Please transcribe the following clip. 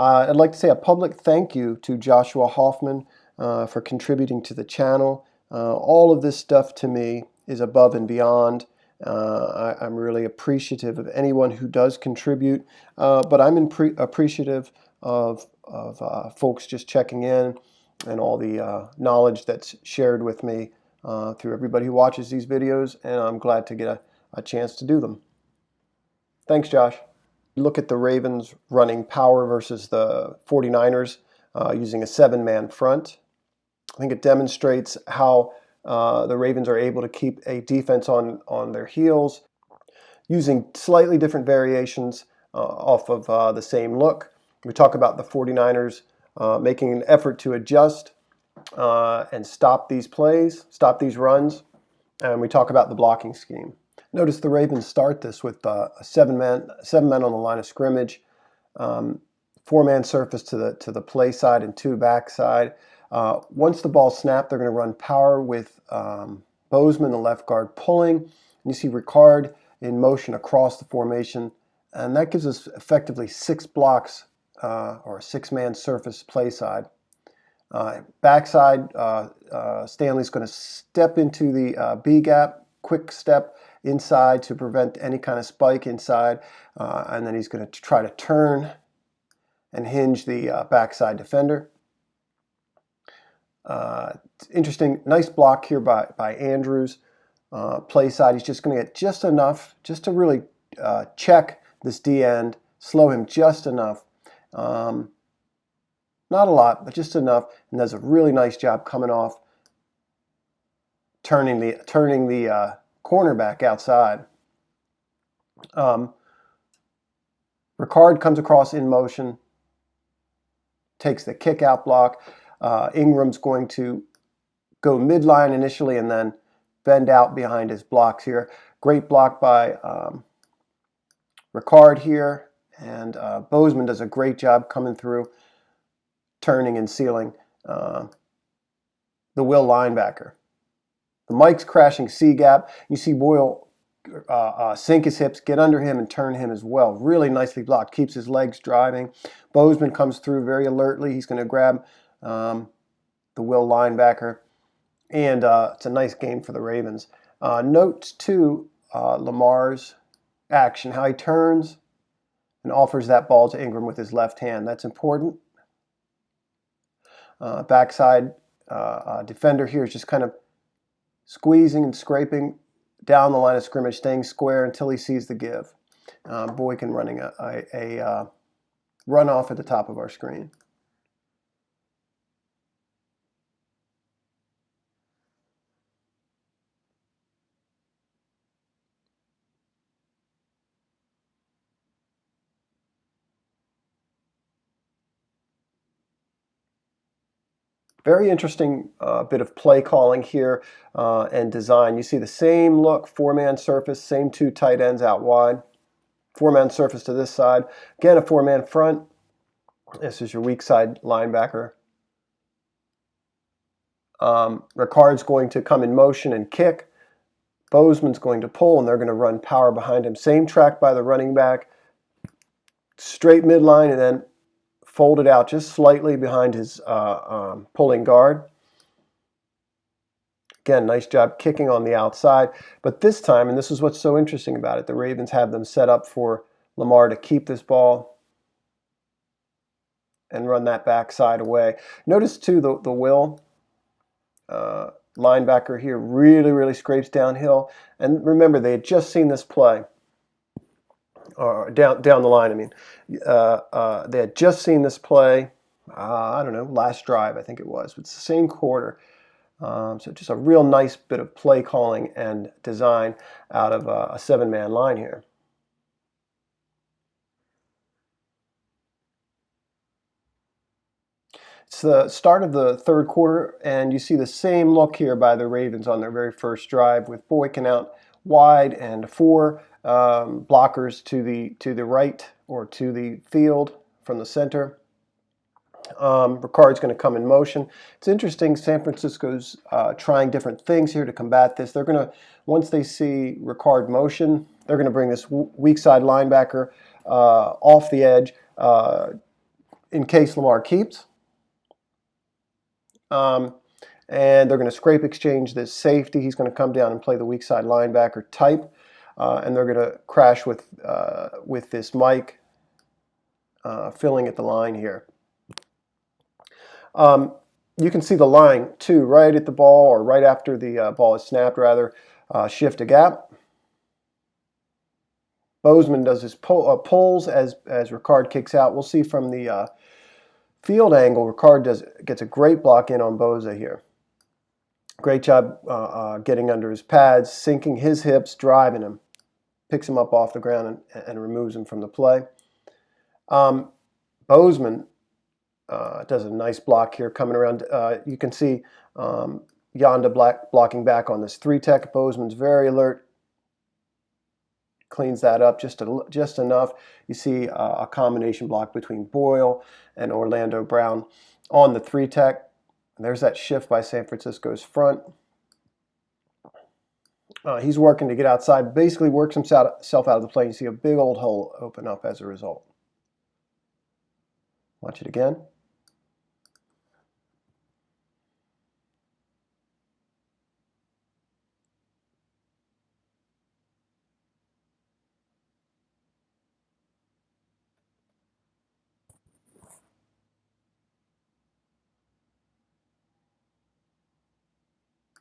I'd like to say a public thank you to Joshua Hoffman for contributing to the channel. All of this stuff to me is above and beyond. I'm really appreciative of anyone who does contribute, but I'm appreciative of folks just checking in and all the knowledge that's shared with me through everybody who watches these videos, and I'm glad to get a chance to do them. Thanks, Josh. Look at the Ravens running power versus the 49ers using a 7-man front. I think it demonstrates how the Ravens are able to keep a defense on their heels using slightly different variations off of the same look. We talk about the 49ers making an effort to adjust and stop these plays, stop these runs, and we talk about the blocking scheme. Notice the Ravens start this with a seven men on the line of scrimmage, 4-man surface to the play side and 2 backside. Once the ball snapped, they're going to run power with Bozeman, the left guard, pulling. And you see Ricard in motion across the formation, and that gives us effectively 6 blocks or a 6-man surface play side. Backside, Stanley's going to step into the B gap, quick step inside to prevent any kind of spike inside, and then he's going to try to turn and hinge the backside defender. Interesting, nice block here by Andrews. Play side, he's just going to get just enough, just to really check this D end, slow him just enough. Not a lot, but just enough, and does a really nice job coming off, turning the cornerback outside. Ricard comes across in motion, takes the kick out block. Ingram's going to go midline initially and then bend out behind his blocks here. Great block by Ricard here, and Bozeman does a great job coming through, turning and sealing the Will linebacker. The Mike's crashing C gap. You see Boyle sink his hips, get under him, and turn him as well. Really nicely blocked. Keeps his legs driving. Bozeman comes through very alertly. He's going to grab the Will linebacker. And it's a nice game for the Ravens. Note, too, Lamar's action, how he turns and offers that ball to Ingram with his left hand. That's important. Backside defender here is just kind of squeezing and scraping down the line of scrimmage, staying square until he sees the give. Boykin running a runoff at the top of our screen. Very interesting bit of play calling here and design. You see the same look, 4-man surface, same 2 tight ends out wide. 4-man surface to this side. Again, a 4-man front. This is your weak side linebacker. Ricard's going to come in motion and kick. Bozeman's going to pull, and they're going to run power behind him. Same track by the running back. Straight midline, and then folded out just slightly behind his pulling guard. Again, nice job kicking on the outside. But this time, and this is what's so interesting about it, the Ravens have them set up for Lamar to keep this ball and run that backside away. Notice, too, the Will linebacker here really scrapes downhill. And remember, they had just seen this play. Or down the line, I mean. They had just seen this play, I don't know, last drive, I think it was. It's the same quarter. So just a real nice bit of play calling and design out of a 7-man line here. It's the start of the third quarter, and you see the same look here by the Ravens on their very first drive with Boykin out wide and 4 blockers to the right or to the field from the center. Ricard's going to come in motion. It's interesting, San Francisco's trying different things here to combat this. They're going to, once they see Ricard motion, they're going to bring this weak side linebacker off the edge, in case Lamar keeps. And they're going to scrape exchange this safety. He's going to come down and play the weak side linebacker type. And they're going to crash with this Mike filling at the line here. You can see the line too, right at the ball, or right after the ball is snapped, rather. Shift a gap. Bozeman does his pulls as Ricard kicks out. We'll see from the field angle, Ricard gets a great block in on Boza here. Great job getting under his pads, sinking his hips, driving him. Picks him up off the ground and removes him from the play. Bozeman does a nice block here coming around. You can see Yonda blocking back on this 3-tech. Bozeman's very alert. Cleans that up just enough. You see a combination block between Boyle and Orlando Brown on the 3-tech. There's that shift by San Francisco's front. He's working to get outside, basically works himself out of the play. You see a big old hole open up as a result. Watch it again.